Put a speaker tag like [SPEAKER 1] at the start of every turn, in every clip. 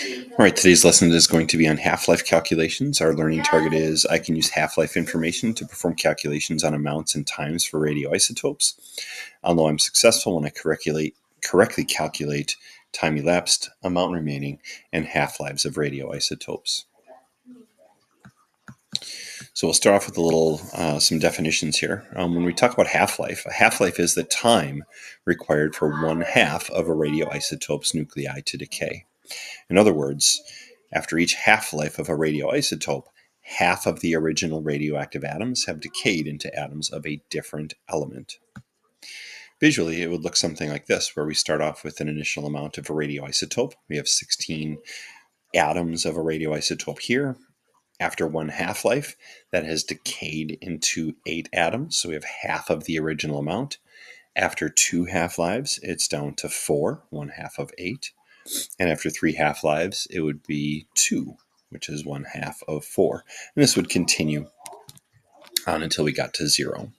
[SPEAKER 1] All right, today's lesson is going to be on half-life calculations. Our learning target is I can use half-life information to perform calculations on amounts and times for radioisotopes. I'll know I'm successful when I correctly calculate time elapsed, amount remaining, and half-lives of radioisotopes. So we'll start off with some definitions here. When we talk about half-life, a half-life is the time required for 1/2 of a radioisotope's nuclei to decay. In other words, after each half-life of a radioisotope, half of the original radioactive atoms have decayed into atoms of a different element. Visually, it would look something like this, where we start off with an initial amount of a radioisotope. We have 16 atoms of a radioisotope here. After one half-life, that has decayed into 8 atoms, so we have half of the original amount. After 2 half-lives, it's down to 4, 1/2 of 8. And after 3 half-lives, it would be 2, which is 1/2 of 4. And this would continue on until we got to 0.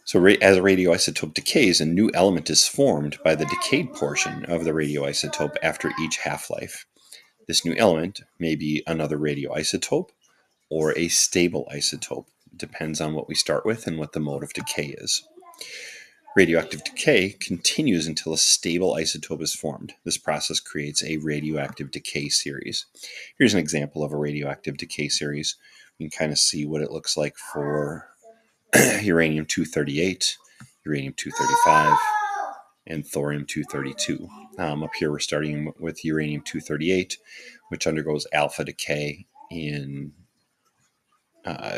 [SPEAKER 1] So as a radioisotope decays, a new element is formed by the decayed portion of the radioisotope after each half-life. This new element may be another radioisotope or a stable isotope. It depends on what we start with and what the mode of decay is. Radioactive decay continues until a stable isotope is formed. This process creates a radioactive decay series. Here's an example of a radioactive decay series. You can kind of see what it looks like for uranium-238, uranium-235, and thorium-232. Up here we're starting with uranium-238, which undergoes alpha decay in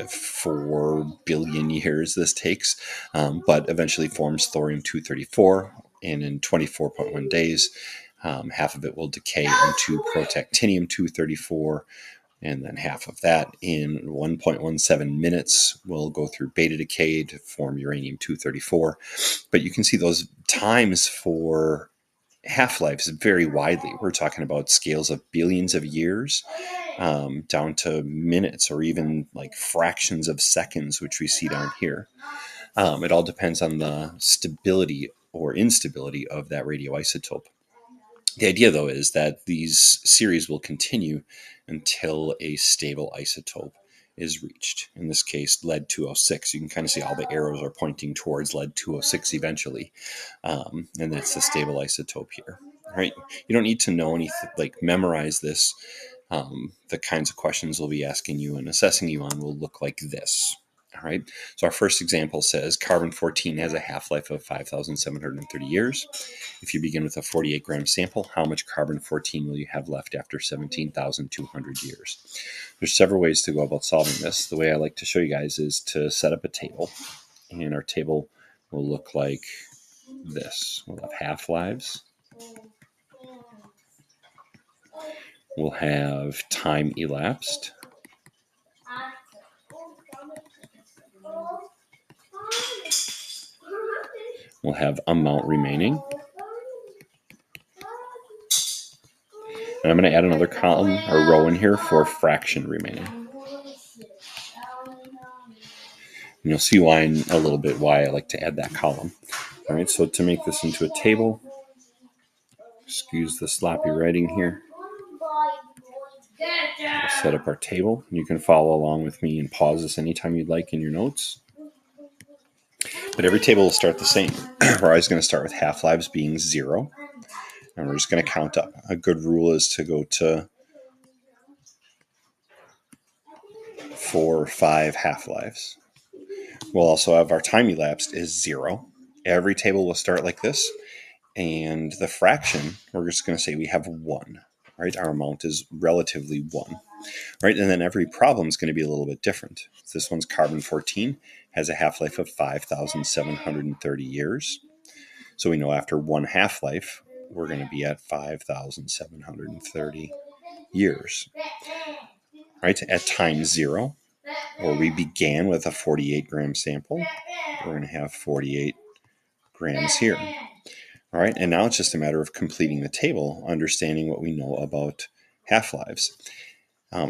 [SPEAKER 1] 4 billion years this takes, but eventually forms thorium-234, and in 24.1 days, half of it will decay into protactinium-234, and then half of that in 1.17 minutes will go through beta decay to form uranium-234. But you can see those times for half-lives vary widely. We're talking about scales of billions of years down to minutes or even like fractions of seconds, which we see down here. It all depends on the stability or instability of that radioisotope. The idea, though, is that these series will continue until a stable isotope is reached. In this case, lead-206. You can kind of see all the arrows are pointing towards lead-206 eventually. And that's the stable isotope here. Right? You don't need to know anything, memorize this. The kinds of questions we'll be asking you and assessing you on will look like this. All right. So our first example says carbon-14 has a half-life of 5,730 years. If you begin with a 48-gram sample, how much carbon-14 will you have left after 17,200 years? There's several ways to go about solving this. The way I like to show you guys is to set up a table. And our table will look like this. We'll have half-lives. We'll have time elapsed. We'll have amount remaining. And I'm going to add another column or row in here for fraction remaining. And you'll see why in a little bit why I like to add that column. All right, so to make this into a table, excuse the sloppy writing here. We'll set up our table. You can follow along with me and pause this anytime you'd like in your notes. But every table will start the same. We're always going to start with half-lives being 0. And we're just going to count up. A good rule is to go to 4 or 5 half-lives. We'll also have our time elapsed is 0. Every table will start like this. And the fraction, we're just going to say we have 1. Right? Our amount is relatively 1. Right? And then every problem is going to be a little bit different. This one's carbon-14 has a half-life of 5,730 years. So we know after one half-life, we're going to be at 5,730 years. Right? At time 0, or we began with a 48-gram sample, we're going to have 48 grams here. All right, and now it's just a matter of completing the table, understanding what we know about half-lives.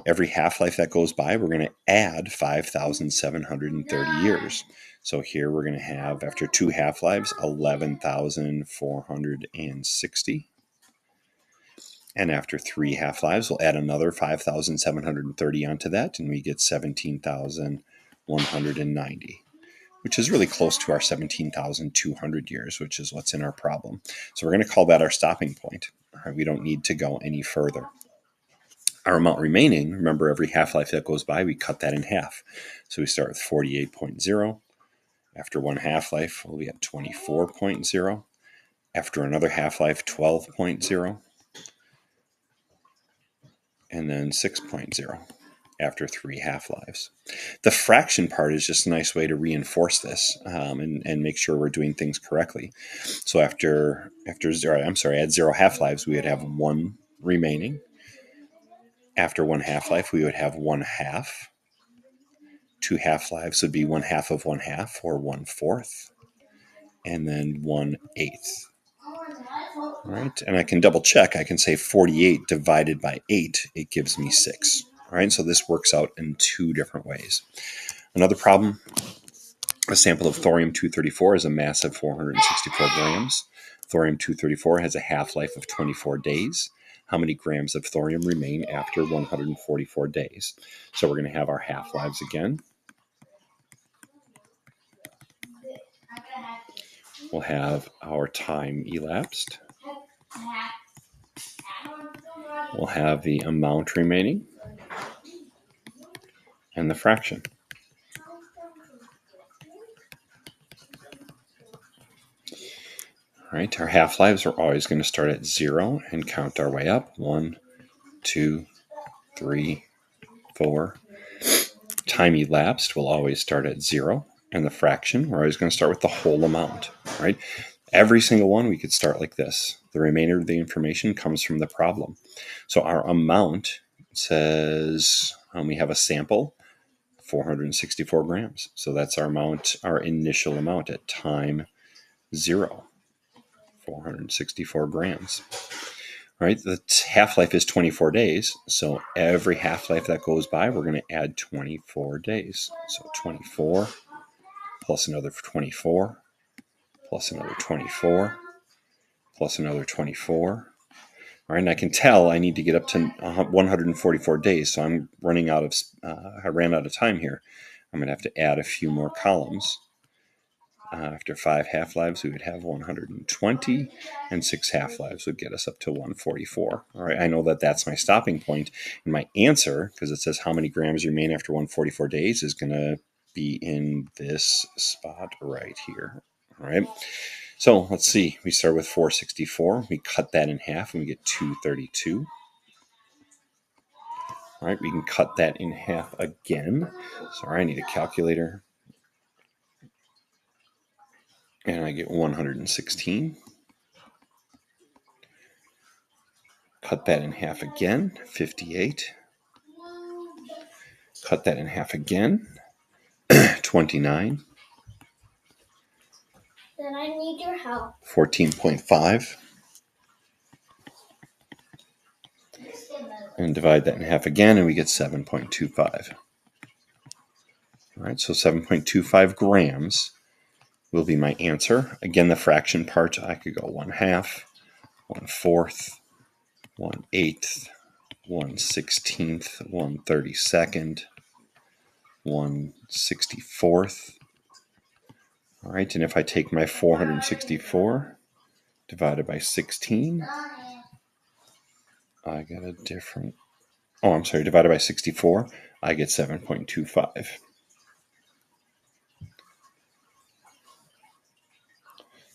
[SPEAKER 1] Every half-life that goes by, we're going to add 5,730 years. So here we're going to have, after 2 half-lives, 11,460. And after 3 half-lives, we'll add another 5,730 onto that, and we get 17,190, which is really close to our 17,200 years, which is what's in our problem. So we're going to call that our stopping point. All right, we don't need to go any further. Our amount remaining, remember every half-life that goes by, we cut that in half. So we start with 48.0. After 1 half-life, we'll be at 24.0. After another half-life, 12.0. And then 6.0 after 3 half-lives. The fraction part is just a nice way to reinforce this and make sure we're doing things correctly. So at 0 half-lives, we would have 1 remaining. After 1 half-life, we would have 1 half. 2 half-lives would be 1 half of 1 half, or 1/4, and then 1/8. All right, and I can double check. I can say 48 divided by 8, it gives me 6. All right, so this works out in 2 different ways. Another problem, a sample of thorium-234 is a mass of 464 grams. Thorium-234 has a half-life of 24 days. How many grams of thorium remain after 144 days? So we're going to have our half-lives again. We'll have our time elapsed. We'll have the amount remaining and the fraction. All right, our half-lives are always going to start at 0 and count our way up. 1, 2, 3, 4. Time elapsed will always start at 0. And the fraction, we're always going to start with the whole amount. Right? Every single one we could start like this. The remainder of the information comes from the problem. So our amount says we have a sample, 464 grams. So that's our amount, our initial amount at time 0. 464 grams. All right, the half-life is 24 days. So every half-life that goes by, we're going to add 24 days. So 24 plus another 24 plus another 24 plus another 24. All right, and I can tell I need to get up to 144 days. So I'm running out of, I ran out of time here. I'm going to have to add a few more columns. After 5 half-lives, we would have 120, and 6 half-lives would get us up to 144. All right, I know that that's my stopping point, and my answer, because it says how many grams remain after 144 days, is going to be in this spot right here. All right, so let's see. We start with 464. We cut that in half, and we get 232. All right, we can cut that in half again. Sorry, I need a calculator. And I get 116. Cut that in half again, 58. Cut that in half again, 29.
[SPEAKER 2] Then I need your help.
[SPEAKER 1] 14.5. And divide that in half again, and we get 7.25. All right, so 7.25 grams will be my answer. Again, the fraction part, I could go 1 half, 1/4, 1/8, 1/16, 1/32, 1/64. All right, and if I take my 464 divided by 16, I get a different, divided by 64, I get 7.25.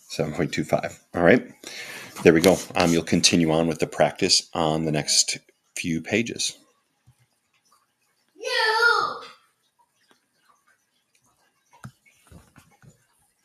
[SPEAKER 1] 7.25. All right, there we go. You'll continue on with the practice on the next few pages.